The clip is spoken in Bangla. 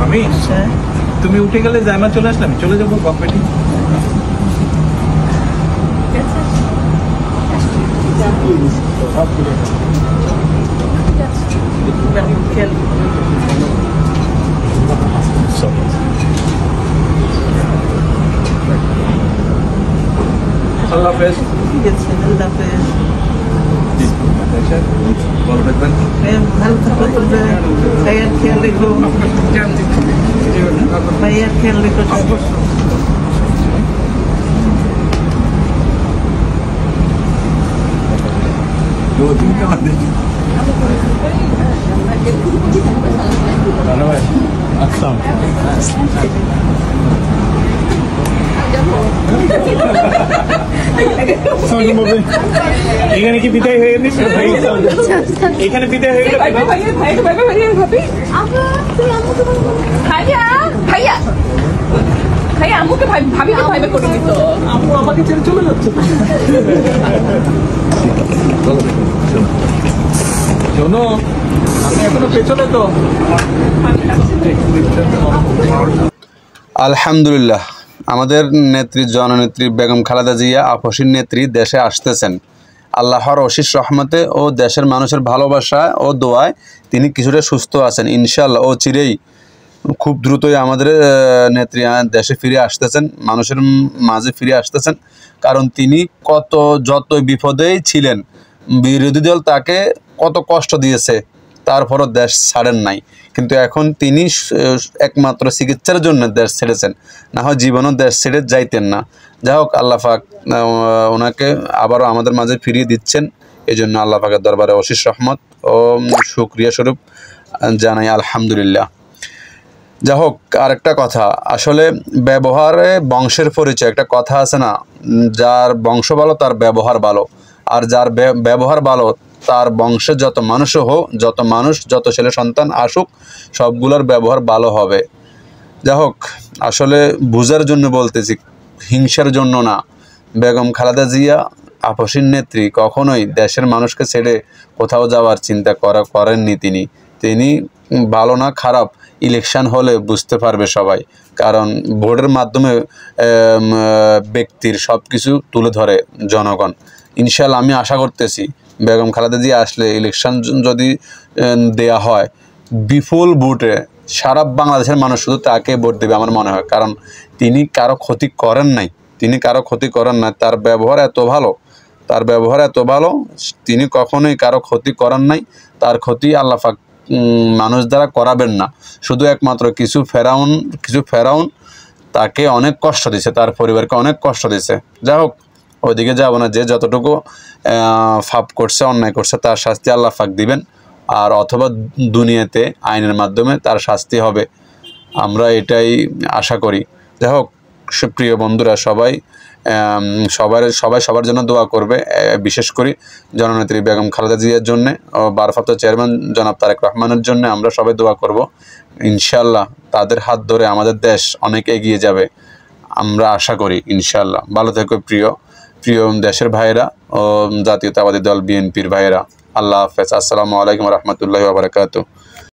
আমি তুমি উঠে গেলে জায়মা চলে আসলাম, চলে যাবো গভর্নমেন্টে। আল্লাহ হাফেজ। আল্লাহ হাফেজ। ভালো থাকবেন। ভালো থাকো, ভাইয়ার খেয়াল রেখো, ভাইয়ার খেয়াল রেখো। এখানে কি বিদায় হয়ে গেল? এখানে বিদায় হয়ে গেল। আম্মু আমাকে ছেড়ে চলে যাচ্ছে। শোনো, আমি এখনো পেছনে তো। আলহামদুলিল্লাহ, আমাদের নেত্রী জননেত্রী বেগম খালেদা জিয়া আপসীর নেত্রী দেশে আসতেছেন। আল্লাহর অশেষ রহমতে ও দেশের মানুষের ভালোবাসা ও দোয়ায় তিনি কিছুটা সুস্থ আছেন ইনশাআল্লাহ। ও চিরেই খুব দ্রুতই আমাদের নেত্রী দেশে ফিরে আসতেছেন, মানুষের মাঝে ফিরে আসতেছেন। কারণ তিনি যত বিপদেই ছিলেন, বিরোধী দল তাকে কত কষ্ট দিয়েছে, তারপরও দেশ ছাড়েন নাই। কিন্তু এখন তিনি একমাত্র চিকিৎসার জন্য দেশ ছেড়েছেন, না হয় জীবনও দেশ ছেড়ে যাইতেন না। যাই হোক, আল্লাহ পাক ওনাকে আবারও আমাদের মাঝে ফিরিয়ে দিচ্ছেন। এই জন্য আল্লাহ পাকের দরবারে অশেষ রহমত ও শুকরিয়া স্বরূপ জানাই আলহামদুলিল্লাহ। যাই হোক, আরেকটা কথা, আসলে ব্যবহারে বংশের পরিচয় একটা কথা আছে না, যার বংশ ভালো তার ব্যবহার ভালো, আর যার ব্যবহার ভালো তার বংশে যত মানুষও হোক, যত ছেলে সন্তান আসুক, সবগুলোর ব্যবহার ভালো হবে। যাই হোক, আসলে বুঝার জন্য বলতেছি, হিংসার জন্য না। বেগম খালেদা জিয়া আপসীর নেত্রী কখনোই দেশের মানুষকে ছেড়ে কোথাও যাওয়ার চিন্তা করেননি। তিনি ভালো না খারাপ ইলেকশন হলে বুঝতে পারবে সবাই, কারণ ভোটের মাধ্যমে ব্যক্তির সব কিছু তুলে ধরে জনগণ। ইনশাআল্লাহ আমি আশা করতেছি বেগম খালেদা জিয়া আসলে ইলেকশন যদি দেয়া হয়, বিপুল ভোটে সারা বাংলাদেশের মানুষ শুধু তাকে ভোট দেবে আমার মনে হয়। কারণ তিনি কারো ক্ষতি করেন নাই, তার ব্যবহার এত ভালো, তিনি কখনোই কারো ক্ষতি করেন নাই। তার ক্ষতি আল্লাহ পাক মানুষ দ্বারা করাবেন না। শুধু একমাত্র কিছু ফেরাউন তাকে অনেক কষ্ট দিছে, তার পরিবারকে অনেক কষ্ট দিছে। যাই হোক, ওইদিকে যাব না। যে যতটুকু পাপ করছে, অন্যায় করছে, তার শাস্তি আল্লাহ পাক দিবেন, আর অথবা দুনিয়াতে আইনের মাধ্যমে তার শাস্তি হবে, আমরা এটাই আশা করি। যাই হোক, প্রিয় বন্ধুরা, সবাই সবার জন্য দোয়া করবে। বিশেষ করে জননেত্রী বেগম খালেদা জিয়ার জন্য ও ভারপ্রাপ্ত চেয়ারম্যান জনাব তারেক রহমানের জন্য আমরা সবাই দোয়া করব। ইনশাআল্লাহ তাদের হাত ধরে আমাদের দেশ অনেক এগিয়ে যাবে, আমরা আশা করি ইনশাআল্লাহ। ভালো থেকো প্রিয় দেশের ভাইয়েরা ও জাতীয়তাবাদী দল বিএনপির ভাইয়েরা। আল্লাহ হাফেজ। আসসালামু আলাইকুম রহমতুল্লাহি ওয়া বারাকাতুহু।